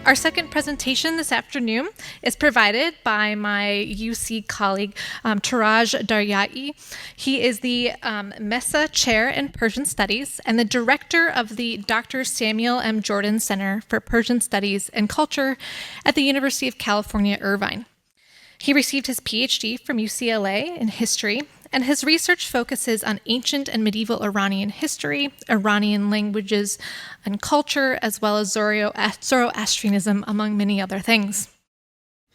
Our second presentation this afternoon is provided by my UC colleague, Touraj Daryaee. He is the Mesa Chair in Persian Studies and the director of the Dr. Samuel M. Jordan Center for Persian Studies and Culture at the University of California, Irvine. He received his PhD from UCLA in history, and his research focuses on ancient and medieval Iranian history, Iranian languages and culture, as well as Zoroastrianism, among many other things.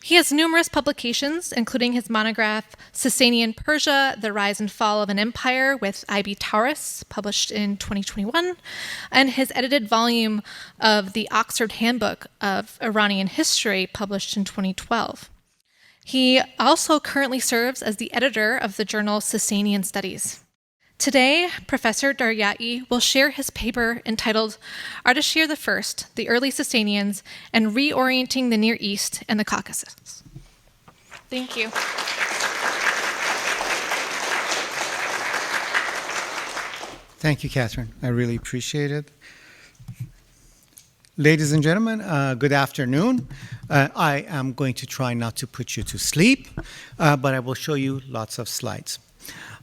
He has numerous publications, including his monograph, Sasanian Persia, The Rise and Fall of an Empire with I.B. Tauris, published in 2021, and his edited volume of the Oxford Handbook of Iranian History, published in 2012. He also currently serves as the editor of the journal Sasanian Studies. Today, Professor Daryaee will share his paper entitled Ardashir I, the Early Sasanians, and Reorienting the Near East and the Caucasus. Thank you. Thank you, Catherine. I really appreciate it. Ladies and gentlemen, good afternoon. I am going to try not to put you to sleep, but I will show you lots of slides.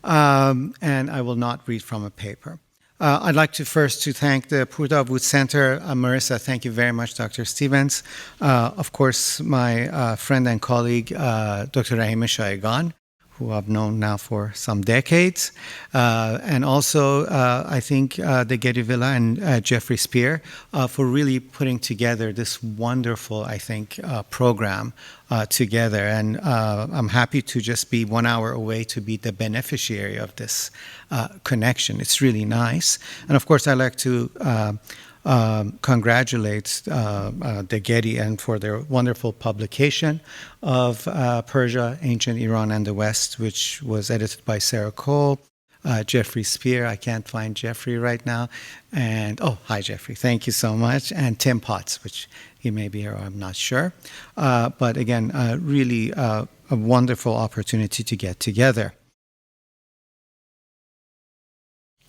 And I will not read from a paper. I'd like to first thank the Pourdavoud Center. Marissa, thank you very much, Dr. Stevens. Of course, my friend and colleague, Dr. Ērānšahr, who I've known now for some decades. And also, I think the Getty Villa and Jeffrey Spear for really putting together this wonderful, I think, program together. And I'm happy to just be 1 hour away to be the beneficiary of this connection. It's really nice. And of course, I'd like to congratulate the Getty and for their wonderful publication of Persia, Ancient Iran and the West, which was edited by Sarah Cole, Jeffrey Spear. I can't find Jeffrey right now. And, oh, hi, Jeffrey. Thank you so much. And Tim Potts, which he may be here, I'm not sure. But again, really a wonderful opportunity to get together.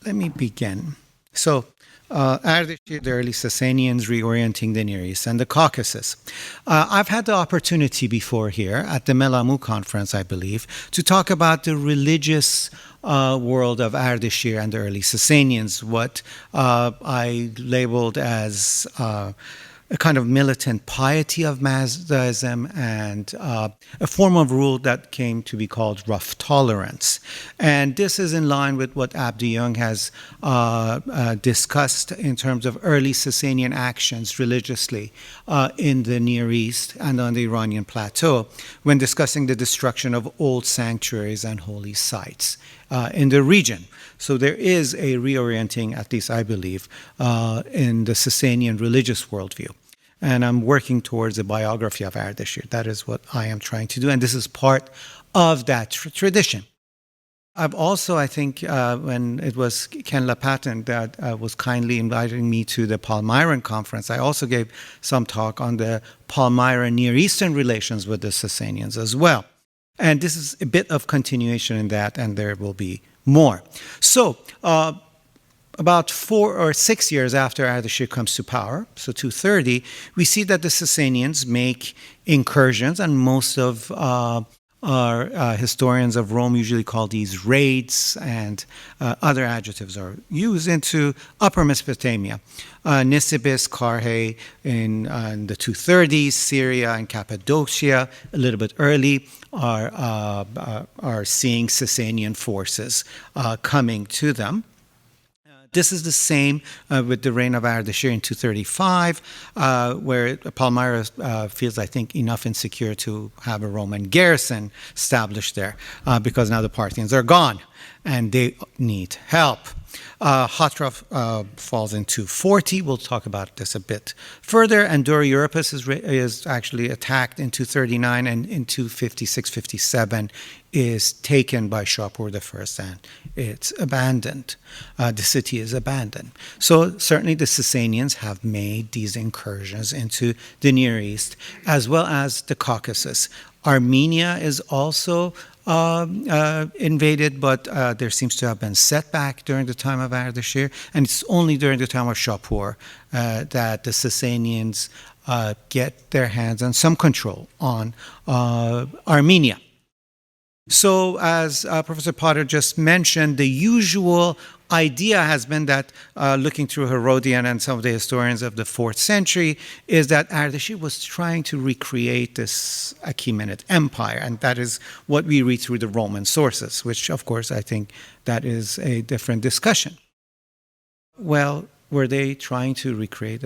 Let me begin. So, Ardashir, the early Sasanians, reorienting the Near East and the Caucasus. I've had the opportunity before here at the Melamu conference, I believe, to talk about the religious world of Ardashir and the early Sasanians, what I labeled as a kind of militant piety of Mazdaism and a form of rule that came to be called rough tolerance. And this is in line with what Abdi Young has discussed in terms of early Sasanian actions religiously in the Near East and on the Iranian plateau when discussing the destruction of old sanctuaries and holy sites in the region. So there is a reorienting, at least I believe, in the Sasanian religious worldview. And I'm working towards a biography of Ardashir. That is what I am trying to do, and this is part of that tradition. I've also, I think, when it was Ken LaPatin that was kindly inviting me to the Palmyran conference, I also gave some talk on the Palmyran Near Eastern relations with the Sasanians as well. And this is a bit of continuation in that, and there will be more. So, about 4 or 6 years after Ardashir comes to power, so 230, we see that the Sasanians make incursions, and most of our historians of Rome usually call these raids, and other adjectives are used, into Upper Mesopotamia. Nisibis, Karhe in the 230s, Syria and Cappadocia, a little bit early, are seeing Sasanian forces coming to them. This is the same with the reign of Ardashir in 235, where Palmyra feels, I think, enough insecure to have a Roman garrison established there because now the Parthians are gone and they need help. Hatra falls in 240. We'll talk about this a bit further. And Dura-Europos is actually attacked in 239, and in 256-57 is taken by Shapūr I, and it's abandoned. The city is abandoned. So certainly the Sasanians have made these incursions into the Near East, as well as the Caucasus. Armenia is also invaded, but there seems to have been setback during the time of Ardashir, and it's only during the time of Shapūr that the Sasanians get their hands on some control on Armenia. So, as Professor Potter just mentioned, the usual idea has been that, looking through Herodian and some of the historians of the 4th century, is that Ardashir was trying to recreate this Achaemenid empire, and that is what we read through the Roman sources, which, of course, I think that is a different discussion. Well, were they trying to recreate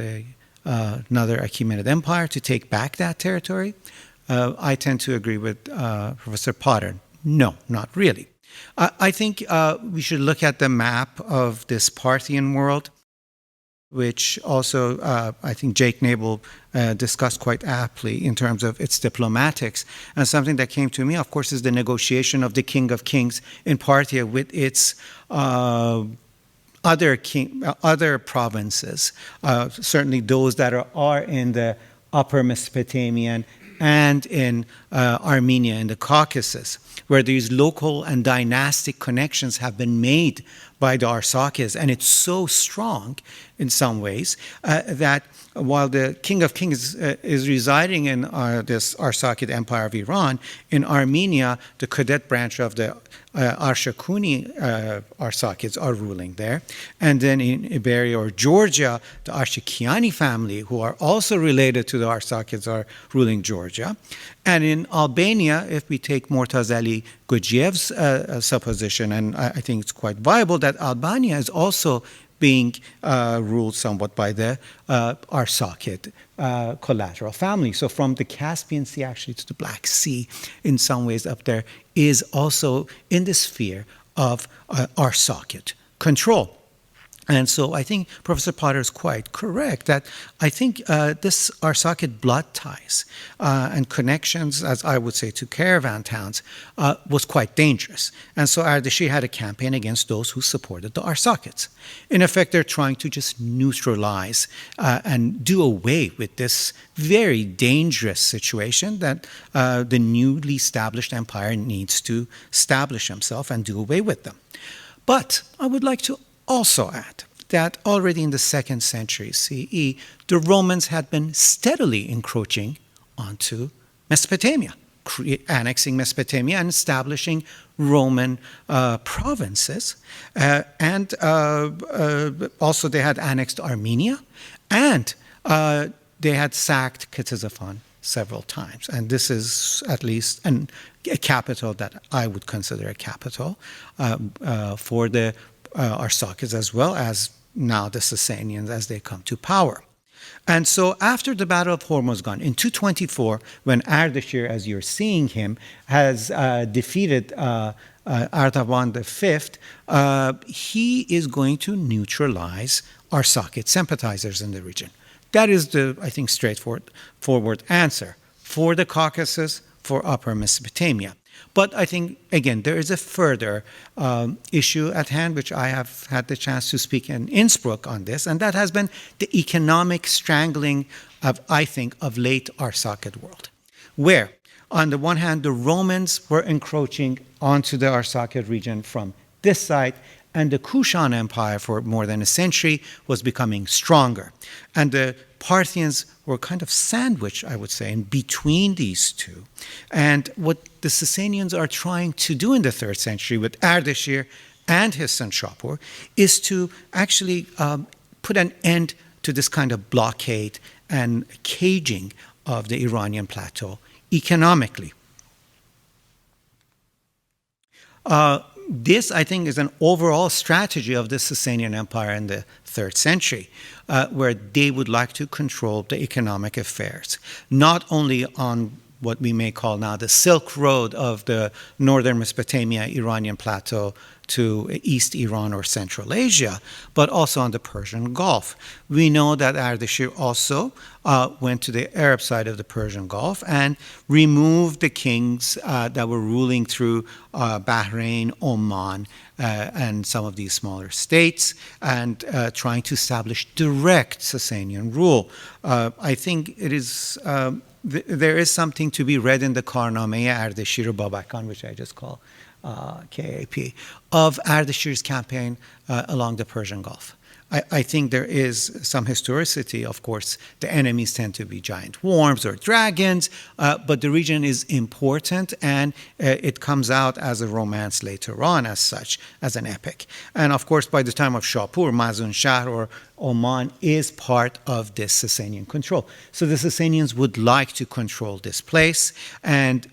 another Achaemenid empire to take back that territory? I tend to agree with Professor Potter. No, not really. I think we should look at the map of this Parthian world, which also I think Jake Nabel discussed quite aptly in terms of its diplomatics. And something that came to me, of course, is the negotiation of the King of Kings in Parthia with its other provinces, certainly those that are in the upper Mesopotamian and in Armenia, in the Caucasus, where these local and dynastic connections have been made by the Arsacids. And it's so strong in some ways that while the King of Kings is residing in this Arsacid Empire of Iran, in Armenia, the cadet branch of the Arshakuni Arsacids are ruling there. And then in Iberia or Georgia, the Arshakiani family, who are also related to the Arsacids, are ruling Georgia. And in Albania, if we take Mortazeli Gujiev's supposition, and I think it's quite viable, that Albania is also being ruled somewhat by the Arsacid collateral family. So from the Caspian Sea actually to the Black Sea, in some ways up there, is also in the sphere of Arsacid control. And so I think Professor Potter is quite correct that I think this Arsacid blood ties and connections, as I would say, to caravan towns was quite dangerous. And so Ardashir had a campaign against those who supported the Arsacids. In effect, they're trying to just neutralize and do away with this very dangerous situation that the newly established empire needs to establish himself and do away with them. But I would like to also add that already in the 2nd century CE, the Romans had been steadily encroaching onto Mesopotamia, annexing Mesopotamia and establishing Roman provinces. And also they had annexed Armenia, and they had sacked Ctesiphon several times. And this is at least a capital that I would consider a capital for the Arsacids, as well as now the Sasanians as they come to power. And so after the Battle of Hormozgan in 224, when Ardashir, as you're seeing him, has defeated Artaban V, he is going to neutralize Arsacid sympathizers in the region. That is the, I think, straightforward answer for the Caucasus, for Upper Mesopotamia. But I think, again, there is a further issue at hand, which I have had the chance to speak in Innsbruck on this, and that has been the economic strangling of, I think, of late Arsacid world, where, on the one hand, the Romans were encroaching onto the Arsacid region from this side, and the Kushan Empire for more than a century was becoming stronger. And the Parthians were kind of sandwiched, I would say, in between these two. And what the Sasanians are trying to do in the 3rd century with Ardashir and his son Shapūr is to actually put an end to this kind of blockade and caging of the Iranian plateau economically. This, I think, is an overall strategy of the Sasanian Empire in the 3rd century, where they would like to control the economic affairs, not only on what we may call now the Silk Road of the northern Mesopotamia Iranian plateau to East Iran or Central Asia, but also on the Persian Gulf. We know that Ardashir also went to the Arab side of the Persian Gulf and removed the kings that were ruling through Bahrain, Oman, and some of these smaller states, and trying to establish direct Sasanian rule. I think it is there is something to be read in the Karnameh Ardashir Babakan, which I just call KAP, of Ardashir's campaign along the Persian Gulf. I think there is some historicity. Of course, the enemies tend to be giant worms or dragons, but the region is important, and it comes out as a romance later on as such, as an epic. And of course, by the time of Shapūr, Ērānšahr or Oman is part of this Sasanian control. So the Sasanians would like to control this place, and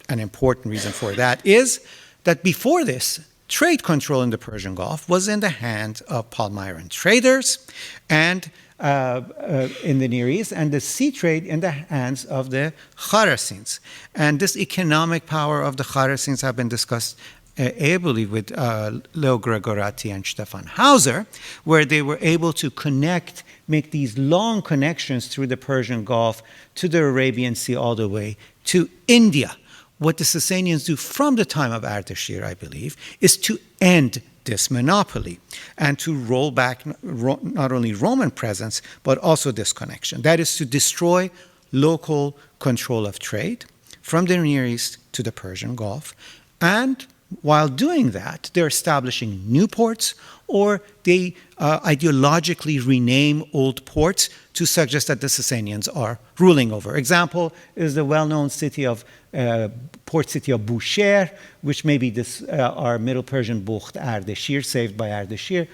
an important reason for that is that before this, trade control in the Persian Gulf was in the hands of Palmyran traders and in the Near East, and the sea trade in the hands of the Saracens. And this economic power of the Saracens have been discussed ably with Leo Gregorati and Stefan Hauser, where they were able to make these long connections through the Persian Gulf to the Arabian Sea all the way to India. What the Sasanians do from the time of Ardashir, I believe, is to end this monopoly and to roll back not only Roman presence, but also this connection. That is to destroy local control of trade from the Near East to the Persian Gulf. And while doing that, they're establishing new ports, or they ideologically rename old ports to suggest that the Sasanians are ruling over. Example is the well-known port city of Bushehr, which may be our Middle Persian Bukht Ardashir, saved by Ardashir,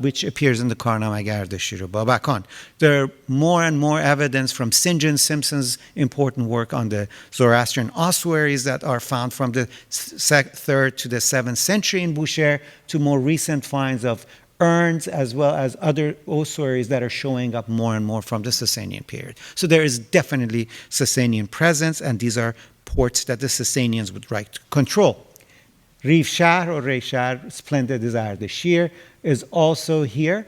which appears in the Karnameh Ardashir Babakan. There are more and more evidence from St. John Simpson's important work on the Zoroastrian ossuaries that are found from the 3rd to the 7th century in Bushehr, to more recent finds of urns, as well as other ossuaries that are showing up more and more from the Sasanian period. So there is definitely Sasanian presence, and these are ports that the Sasanians would like to control. Reorienting or Ērānšahr, splendid as Ardashir, is also here,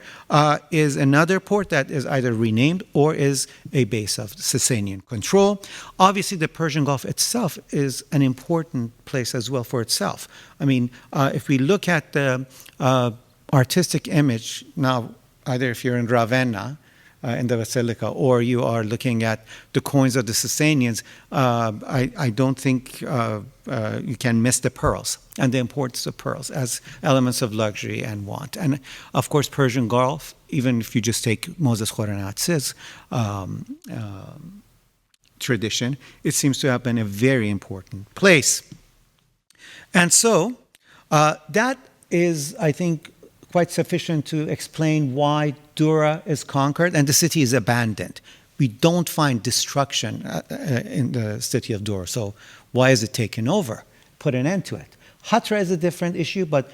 is another port that is either renamed or is a base of Sasanian control. Obviously, the Persian Gulf itself is an important place as well for itself. I mean, if we look at the artistic image now, either if you're in Ravenna, in the Basilica, or you are looking at the coins of the Sasanians, I don't think you can miss the pearls and the importance of pearls as elements of luxury and want. And of course, Persian Gulf, even if you just take Moses Khorenats's tradition, it seems to have been a very important place. And so that is, I think, quite sufficient to explain why Dura is conquered and the city is abandoned. We don't find destruction in the city of Dura, so why is it taken over? Put an end to it. Hatra is a different issue, but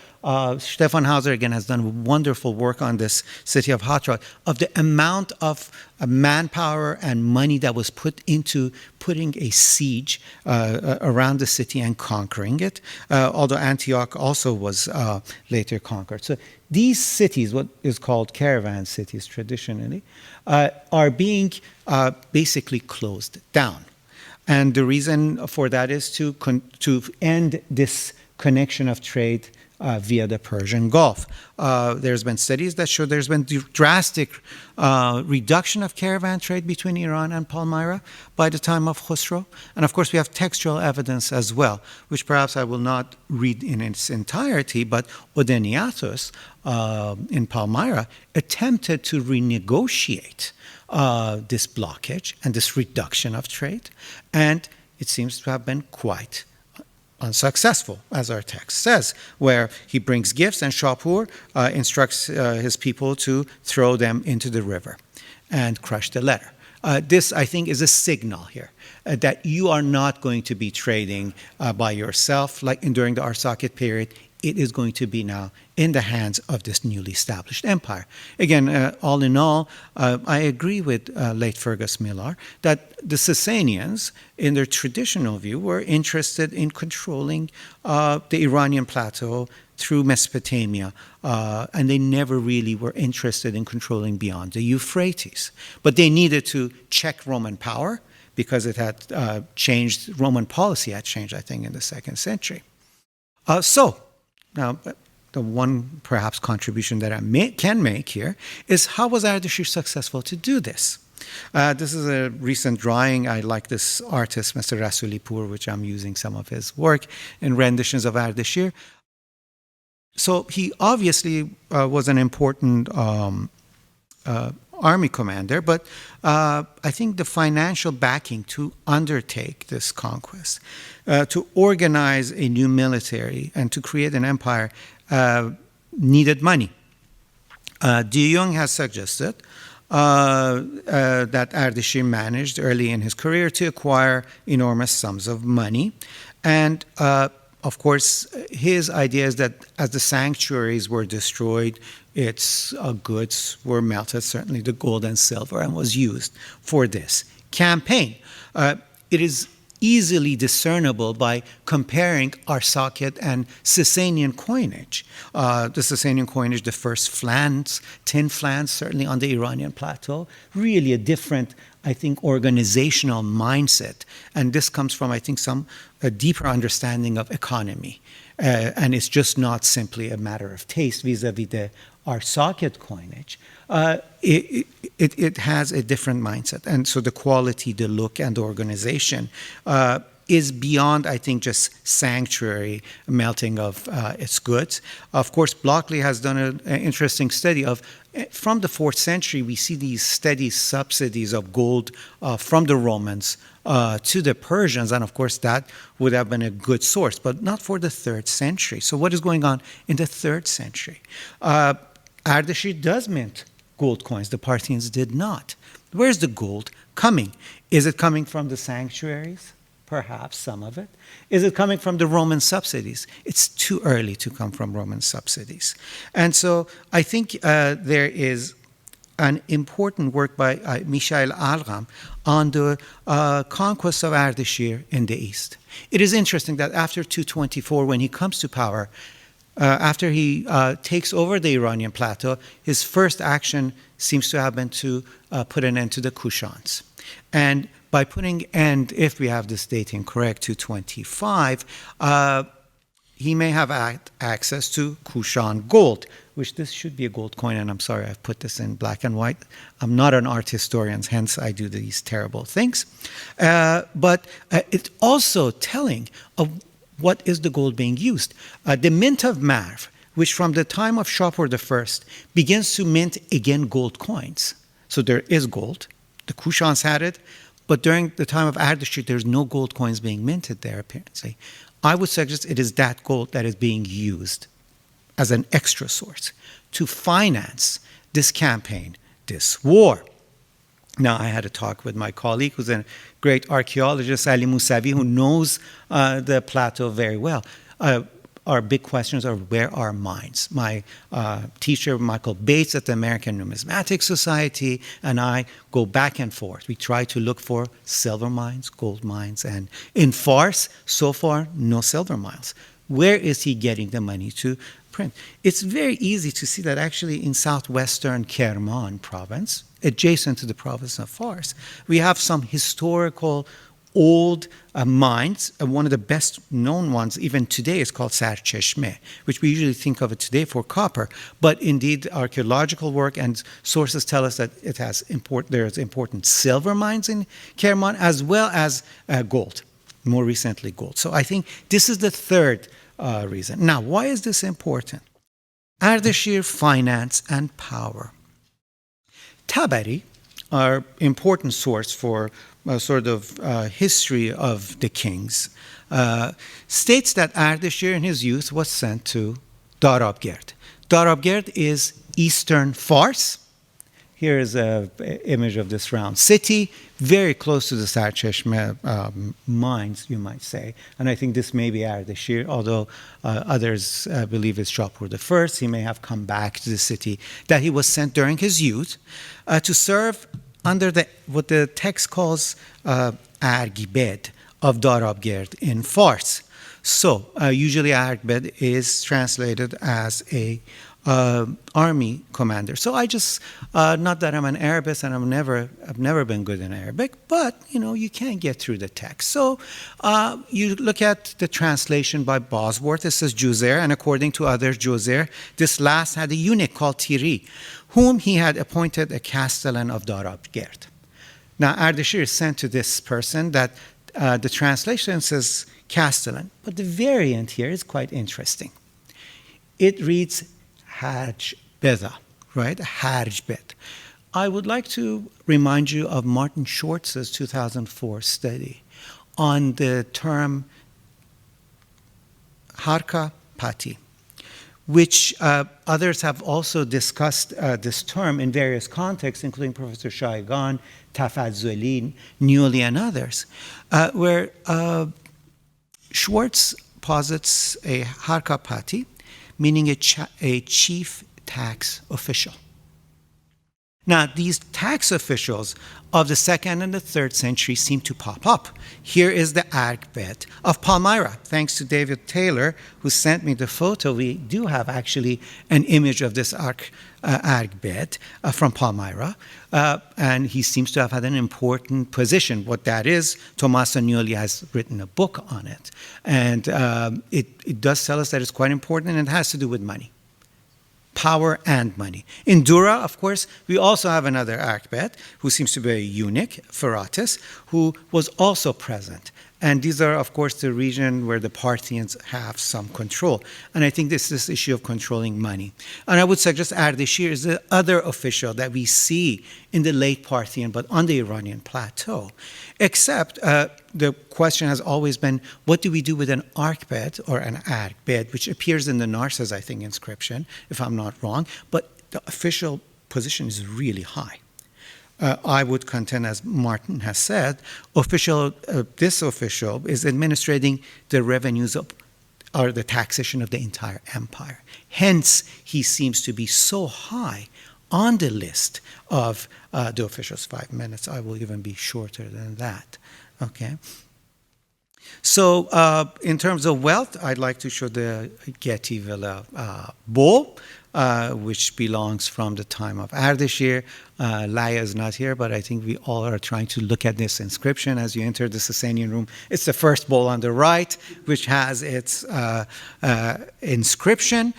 Stefan Hauser, again, has done wonderful work on this city of Hatra, of the amount of manpower and money that was put into putting a siege around the city and conquering it, although Antioch also was later conquered. So these cities, what is called caravan cities traditionally, are being basically closed down. And the reason for that is to end this connection of trade via the Persian Gulf. There's been studies that show there's been drastic reduction of caravan trade between Iran and Palmyra by the time of Khosrow. And of course, we have textual evidence as well, which perhaps I will not read in its entirety, but Odenathus in Palmyra attempted to renegotiate this blockage and this reduction of trade, and it seems to have been quite unsuccessful, as our text says, where he brings gifts and Shapūr instructs his people to throw them into the river and crush the letter. This, I think, is a signal here that you are not going to be trading by yourself like during the Arsacid period. It is going to be now in the hands of this newly established empire. Again, all in all, I agree with late Fergus Millar that the Sasanians, in their traditional view, were interested in controlling the Iranian plateau through Mesopotamia, and they never really were interested in controlling beyond the Euphrates. But they needed to check Roman power because it had changed, Roman policy had changed, I think, in the 2nd century. Now, the one perhaps contribution that I can make here is how was Ardashir successful to do this? This is a recent drawing. I like this artist, Mr. Rasulipur, which I'm using some of his work in renditions of Ardashir. So he obviously was an important army commander, but I think the financial backing to undertake this conquest, to organize a new military and to create an empire needed money. De Jong has suggested that Ardashir managed early in his career to acquire enormous sums of money. And of course, his idea is that as the sanctuaries were destroyed, its goods were melted, certainly the gold and silver, and was used for this campaign. It is easily discernible by comparing Ārānšahr and Sasanian coinage. The Sasanian coinage, the first flans, tin flans, certainly on the Iranian plateau, really a different, I think, organizational mindset. And this comes from, I think, a deeper understanding of economy. And it's just not simply a matter of taste vis-a-vis the Ārānšahr coinage. It has a different mindset. And so the quality, the look, and the organization is beyond, I think, just sanctuary melting of its goods. Of course, Blockley has done an interesting study of, from the 4th century, we see these steady subsidies of gold from the Romans to the Persians, and of course that would have been a good source, but not for the 3rd century. So what is going on in the 3rd century? Ardashir does mint gold coins. The Parthians did not. Where's the gold coming? Is it coming from the sanctuaries? Perhaps some of it. Is it coming from the Roman subsidies? It's too early to come from Roman subsidies. And so I think there is an important work by Michael Alram on the conquest of Ardashir in the East. It is interesting that after 224, when he comes to power, after he takes over the Iranian plateau, his first action seems to have been to put an end to the Kushans. And by putting end, if we have this dating correct, to 25, he may have access to Kushan gold, which this should be a gold coin, and I'm sorry I've put this in black and white. I'm not an art historian, hence I do these terrible things. But it's also telling of what is the gold being used. The mint of Marv, which from the time of Shapūr I begins to mint again gold coins. So there is gold. The Kushans had it. But during the time of Ardashir, there's no gold coins being minted there, apparently. I would suggest it is that gold that is being used as an extra source to finance this campaign, this war. Now, I had a talk with my colleague, who's a great archaeologist, Ali Musavi, who knows the plateau very well. Our big questions are, where are mines? My teacher, Michael Bates at the American Numismatic Society, and I go back and forth. We try to look for silver mines, gold mines, and in Fars, so far, no silver mines. Where is he getting the money to print? It's very easy to see that actually in southwestern Kerman province, adjacent to the province of Fars, we have some historical old mines. One of the best known ones even today is called Sarcheshme, which we usually think of it today for copper. But indeed, archaeological work and sources tell us that it has there's important silver mines in Kerman, as well as gold, more recently gold. So I think this is the third reason. Now, why is this important? Ardashir, finance and power. Tabari, our important source for sort of history of the kings, states that Ardashir in his youth was sent to Daryaee. Daryaee is eastern Fars. Here is an image of this round city, very close to the Sarcheshme mines, you might say. And I think this may be Ardashir, although others believe it's Shapūr I. He may have come back to the city that he was sent during his youth to serve under what the text calls Argibed of Daryaee in Fars. So usually Argibed is translated as a army commander. So I just, not that I'm an Arabist and I've never been good in Arabic, but you can't get through the text. So you look at the translation by Bosworth. It says Juzair, and according to others, Juzair, this last had a eunuch called Tiri, whom he had appointed a castellan of Daryaee. Now, Ardashir is sent to this person that the translation says Castellan, but the variant here is quite interesting. It reads Hajj Beda, right? Hajj Bet. I would like to remind you of Martin Schwartz's 2004 study on the term Harka Pati, which others have also discussed this term in various contexts, including Professor Shaigan, Tafazzoli, Newley, and others, where Schwartz posits a Harka Pati, meaning a chief tax official. Now, these tax officials of the 2nd and the 3rd century seem to pop up. Here is the Argbet of Palmyra. Thanks to David Taylor, who sent me the photo, we do have actually an image of this Argbet from Palmyra, and he seems to have had an important position. What that is, Tommaso Agnoli has written a book on it, and it does tell us that it's quite important, and it has to do with money. Power and money. In Dura, of course, we also have another Argbet who seems to be a eunuch, Euphrates, who was also present. And these are, of course, the region where the Parthians have some control. And I think this is this issue of controlling money. And I would suggest Ardashir is the other official that we see in the late Parthian, but on the Iranian plateau. Except the question has always been, what do we do with an Argbet or an Argbet, which appears in the Narses, I think, inscription, if I'm not wrong, but the official position is really high. I would contend, as Martin has said, this official is administrating the revenues of, or the taxation of the entire empire. Hence, he seems to be so high on the list of the officials. 5 minutes. I will even be shorter than that. Okay. So, in terms of wealth, I'd like to show the Getty Villa bowl, which belongs from the time of Ardashir. Laia is not here, but I think we all are trying to look at this inscription as you enter the Sasanian room. It's the first bowl on the right, which has its inscription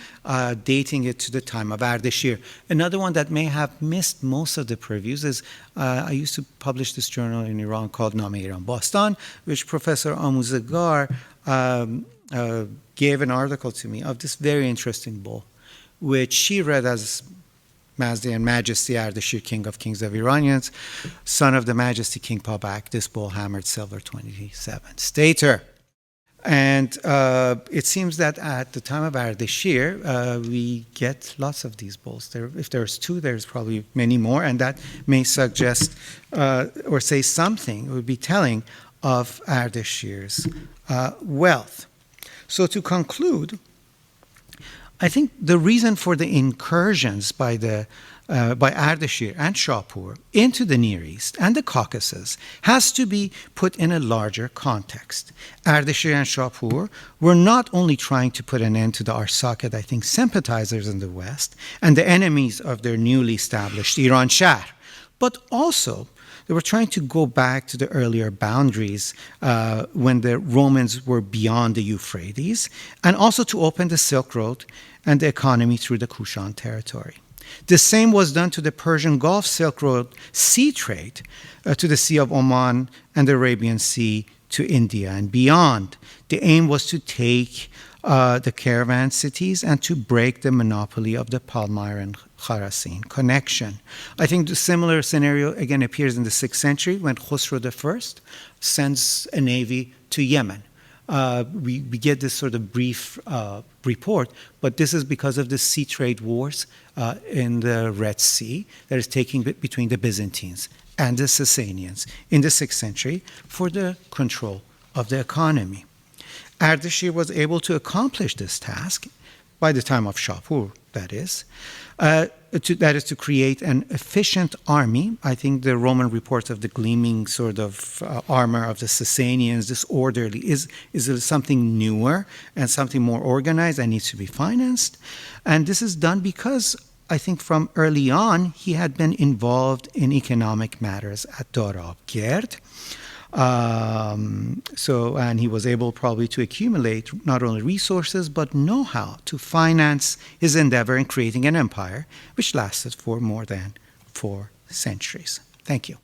dating it to the time of Ardashir. Another one that may have missed most of the previews is I used to publish this journal in Iran called Name Iran Bastan, which Professor Amuzegar gave an article to me of this very interesting bowl, which she read as Mazdi and Majesty Ardashir, King of Kings of Iranians, son of the Majesty King Pabak, this bowl hammered silver 27 stater. And it seems that at the time of Ardashir, we get lots of these bowls. If there's 2, there's probably many more, and that may suggest or say something, it would be telling of Ardashir's wealth. So to conclude, I think the reason for the incursions by Ardashir and Shapūr into the Near East and the Caucasus has to be put in a larger context. Ardashir and Shapūr were not only trying to put an end to the Arsakid, I think, sympathizers in the West and the enemies of their newly established Ērānšahr, but also they were trying to go back to the earlier boundaries when the Romans were beyond the Euphrates, and also to open the Silk Road and the economy through the Kushan territory. The same was done to the Persian Gulf Silk Road sea trade to the Sea of Oman and the Arabian Sea to India and beyond. The aim was to take the caravan cities and to break the monopoly of the Palmyra and Kharasin connection. I think the similar scenario again appears in the 6th century when Khosrow I sends a navy to Yemen. We get this sort of brief report, but this is because of the sea trade wars in the Red Sea that is taking between the Byzantines and the Sasanians in the 6th century for the control of the economy. Ardashir was able to accomplish this task by the time of Shapūr, that is to create an efficient army. I think the Roman reports of the gleaming sort of armor of the Sasanians, this orderly, is something newer and something more organized and needs to be financed. And this is done because I think from early on he had been involved in economic matters at Daryaee. And he was able probably to accumulate not only resources but know-how to finance his endeavor in creating an empire which lasted for more than 4 centuries. Thank you.